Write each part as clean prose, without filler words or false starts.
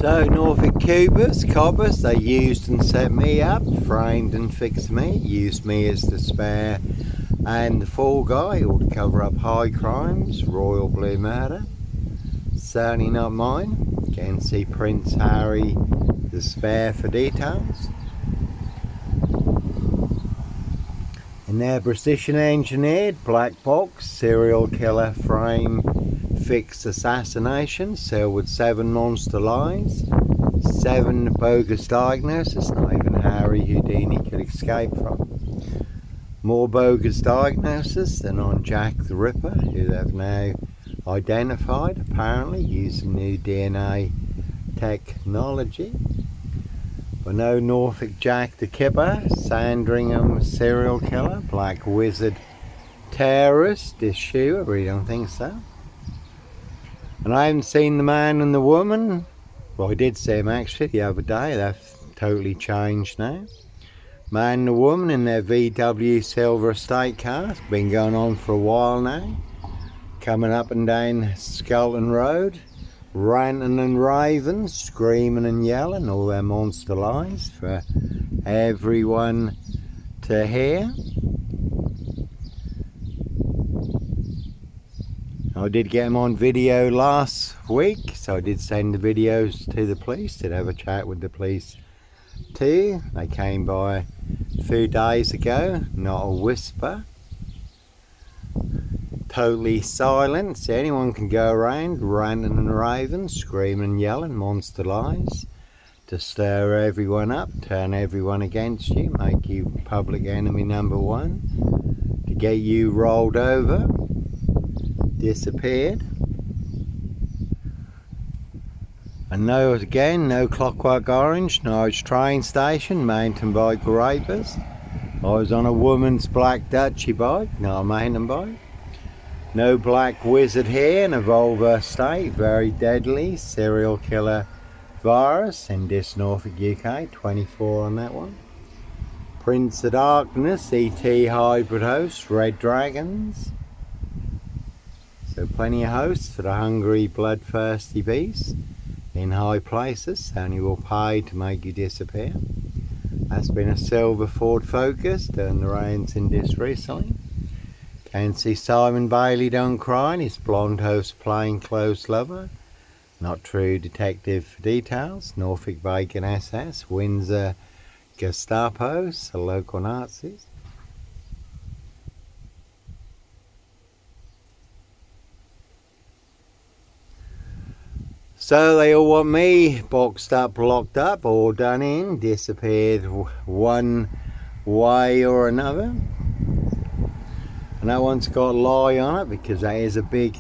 So Norfolk coppers, they used and set me up, framed and fixed me, used me as the spare and the fall guy, all to cover up high crimes, royal blue murder. Certainly not mine. Can see Prince Harry, the spare, for details. And their precision engineered black box serial killer frame fixed assassination, sealed with 7 monster lies, 7 bogus diagnoses, not even Harry Houdini could escape from. More bogus diagnoses than on Jack the Ripper, who they've now identified, apparently using new DNA technology. But no Norfolk Jack the Kipper, Sandringham serial killer, black wizard terrorist issue, I really don't think so. And I haven't seen the man and the woman. Well, I did see him actually the other day. They've totally changed now. Man and the woman in their VW silver estate car. It's been going on for a while now. Coming up and down Skelton Road, ranting and raving, screaming and yelling all their monster lies for everyone to hear. I did get them on video last week, so I did send the videos to the police. Did have a chat with the police too. They came by a few days ago, not a whisper. Totally silent, so anyone can go around ranting and raving, screaming and yelling monster lies to stir everyone up, turn everyone against you, make you public enemy number 1, to get you rolled over, disappeared. And no, again, no Clockwork Orange, Norwich train station, mountain bike rapers. I was on a woman's black Dutchy bike, not a mountain bike. No black wizard here in a Volvo state, very deadly serial killer virus in this Norfolk UK, 24 on that one. Prince of Darkness, ET hybrid host, red dragons. So plenty of hosts for the hungry, bloodthirsty beasts in high places, only will pay to make you disappear. That's been a silver Ford Focus, doing the rounds in this recently. Can see Simon Bailey don't cry, and his blonde host plainclothes lover. Not true detective details. Norfolk Bacon SS, Windsor Gestapos, the local Nazis. So they all want me boxed up, locked up, all done in, disappeared one way or another. And that one's got a lie on it because that is a big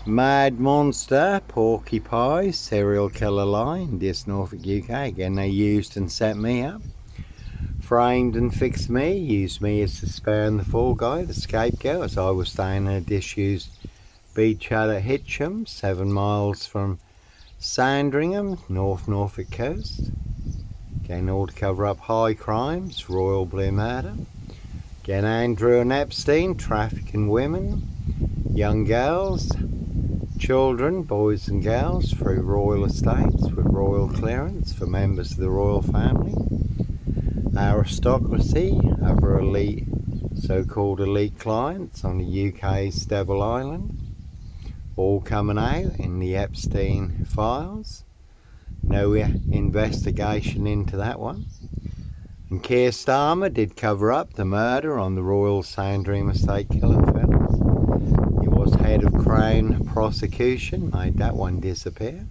mad monster, porcupine, serial killer lie in this Norfolk UK. Again, they used and set me up, framed and fixed me, used me as the spare and the fall guy, the scapegoat, as I was staying at a disused beach hut at Hitcham, 7 miles from Sandringham, North Norfolk coast. Again, all to cover up high crimes, royal blue murder. Again, Andrew and Epstein, trafficking women, young girls, children, boys and girls through royal estates with royal clearance for members of the royal family. Aristocracy, other elite, so-called elite clients on the UK's Devil Island. All coming out in the Epstein files. No investigation into that one. And Keir Starmer did cover up the murder on the Royal Sandringham estate killer fellas. He was head of Crown prosecution, made that one disappear.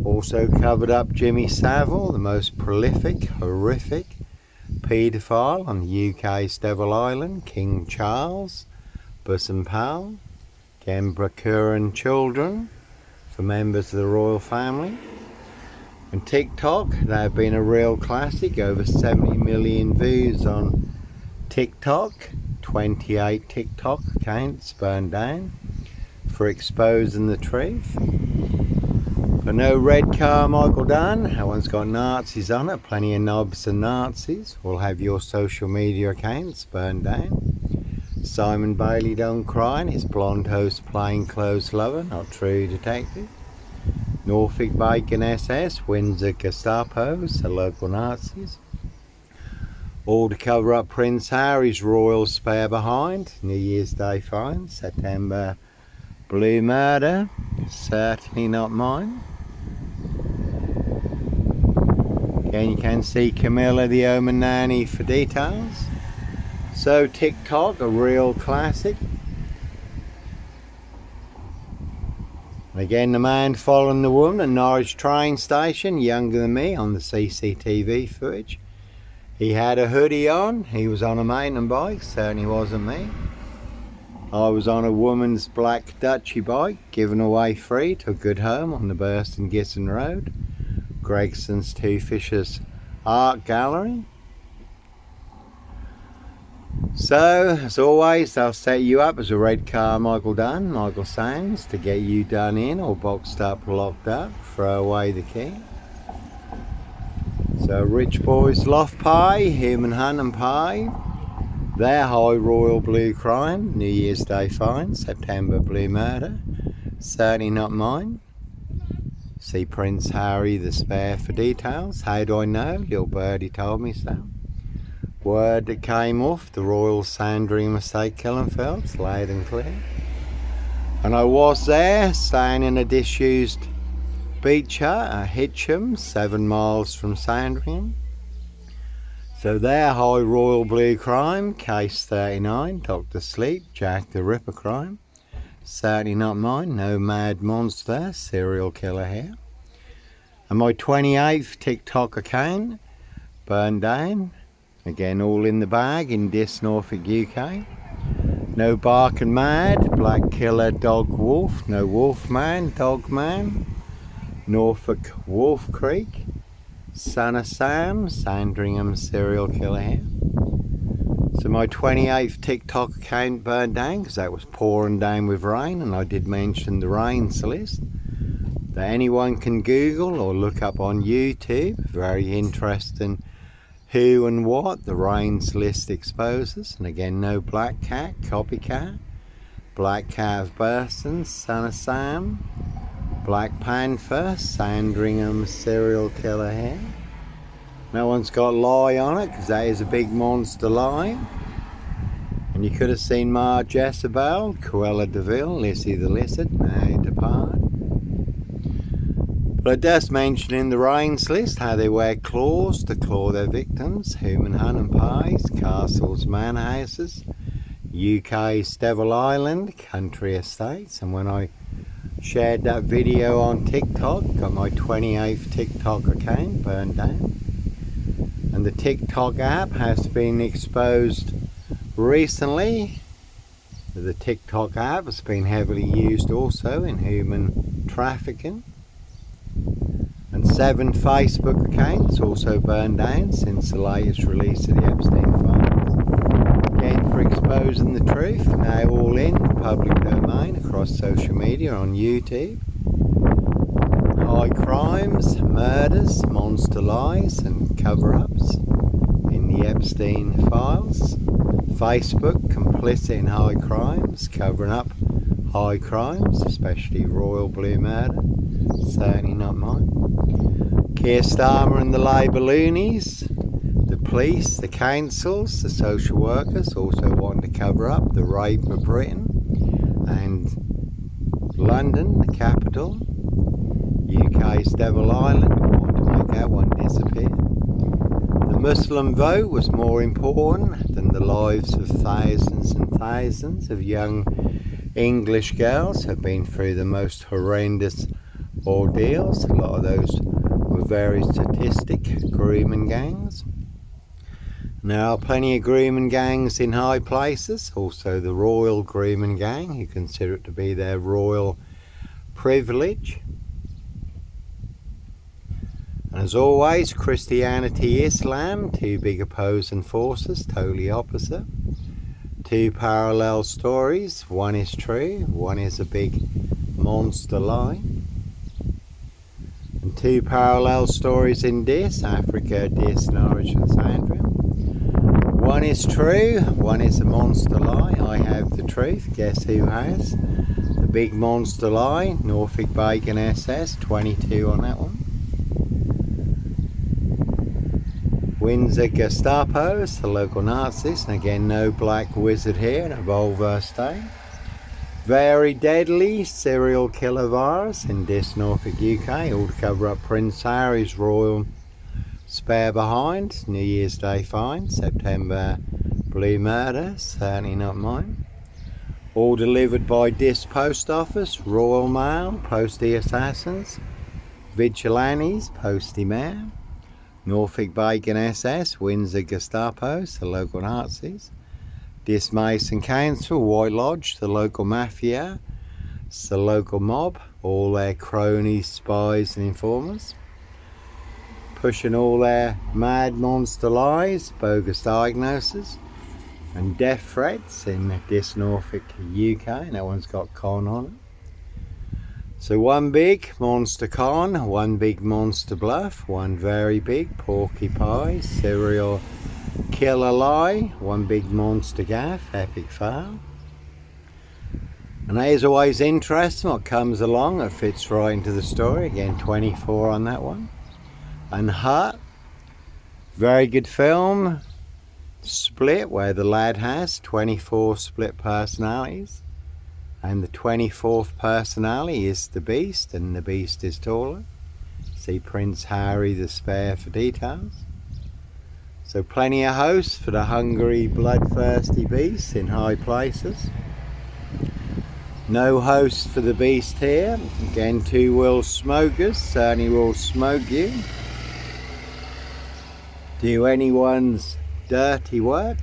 Also covered up Jimmy Savile, the most prolific, horrific paedophile on the UK's Devil Island, King Charles, Bosom Powell. Again, procuring children for members of the royal family. And TikTok, they've been a real classic, over 70 million views on TikTok, 28 TikTok accounts burned down for exposing the truth. But no red Carmichael Dunn, that one's got Nazis on it, plenty of knobs and Nazis. Will have your social media accounts burned down. Simon Bailey don't cry, and his blonde host plainclothes lover, not true detective. Norfolk Bacon SS, Windsor Gestapos, the local Nazis. All to cover up Prince Harry's royal spare behind. New Year's Day find, September blue murder, certainly not mine. Again, you can see Camilla the Omen Nanny for details. So TikTok, a real classic. And again, the man following the woman at Norwich train station, younger than me, on the CCTV footage. He had a hoodie on, he was on a mountain bike, certainly wasn't me. I was on a woman's black Dutchy bike, given away free to a good home on the Burston Gisson Road. Gregson's Two Fishers Art Gallery. So, as always, they'll set you up as a Red Carmichael done, Michael Sands, to get you done in or boxed up, locked up, throw away the key. So, Rich Boys Loft Pie, Human Hunt and Pie, their High Royal Blue Crime, New Year's Day find, September Blue Murder, certainly not mine. See Prince Harry the spare for details. How do I know? Little birdie told me so. Word that came off the Royal Sandringham Estate, Killenfields, loud and clear. And I was there, staying in a disused beach hut at Hitcham, 7 miles from Sandringham. So their High Royal Blue Crime, case 39, Dr. Sleep, Jack the Ripper crime. Certainly not mine, no mad monster, serial killer here. And my 28th TikTok account, burned down. Again, all in the bag in Dis, Norfolk, UK. No Bark and Mad, Black Killer, Dog Wolf, no Wolfman, Dog Man. Norfolk Wolf Creek, Son of Sam, Sandringham serial killer here. So my 28th TikTok account burned down because that was pouring down with rain, and I did mention the rains list that anyone can Google or look up on YouTube. Very interesting who and what the rains list exposes. And again, no Black Cat, Copycat, Black Cat of Burston, Son of Sam, Black Panther, Sandringham serial killer here. No one's got lie on it because that is a big monster lie. And you could have seen Ma Jezebel, Cruella de Vil, Lizzie the Lizard, now depart. But it does mention in the rains list how they wear claws to claw their victims, human hunt and pies, castles, manor houses, UK's Devil Island, country estates. And when I shared that video on TikTok, got my 28th TikTok account burned down. And the TikTok app has been exposed recently. The TikTok app has been heavily used also in human trafficking. And 7 Facebook accounts also burned down since the latest release of the Epstein files. Again, for exposing the truth, now all in public domain across social media on YouTube. High crimes, murders, monster lies and cover-ups in the Epstein files. Facebook complicit in high crimes, covering up high crimes, especially royal blue murder. Certainly not mine. Keir Starmer and the Labour loonies, the police, the councils, the social workers also want to cover up the rape of Britain and London, the capital. UK's Devil Island, want to make that one disappear. The Muslim vote was more important than the lives of thousands and thousands of young English girls who have been through the most horrendous ordeals. A lot of those were very sadistic grooming gangs. There are plenty of grooming gangs in high places, also the royal grooming gang, who consider it to be their royal privilege. And as always, Christianity, Islam, 2 big opposing forces, totally opposite. 2 parallel stories, one is true, one is a big monster lie. And 2 parallel stories in Dis, Africa, Dis, Norwich and Sandringham. One is true, one is a monster lie. I have the truth. Guess who has? The big monster lie, Norfolk Bacon SS, 22 on that one. Windsor Gestapos, the local Nazis, and again no black wizard here, and a Volvo stay. Very deadly serial killer virus in this Norfolk UK, all to cover up Prince Harry's royal spare behind. New Year's Day find, September blue murder, certainly not mine. All delivered by this post office, Royal Mail, Postie Assassins, Vigilantes, Postie Mayor, Norfolk Bacon SS, Windsor Gestapos, the local Nazis, this Mason Council, White Lodge, the local mafia, it's the local mob, all their cronies, spies and informers, pushing all their mad monster lies, bogus diagnoses and death threats in this Norfolk UK, and that one's got con on it. So one big monster con, one big monster bluff, one very big porcupine serial killer lie, one big monster gaff, epic fail. And that is always interesting what comes along, it fits right into the story. Again 24 on that one. And Hut, very good film, Split, where the lad has 24 split personalities. And the 24th personality is the Beast, and the Beast is taller. See Prince Harry the spare for details. So plenty of hosts for the hungry, bloodthirsty beasts in high places. No host for the Beast here. Again, two will smokers, certainly will smoke you. Do anyone's dirty work.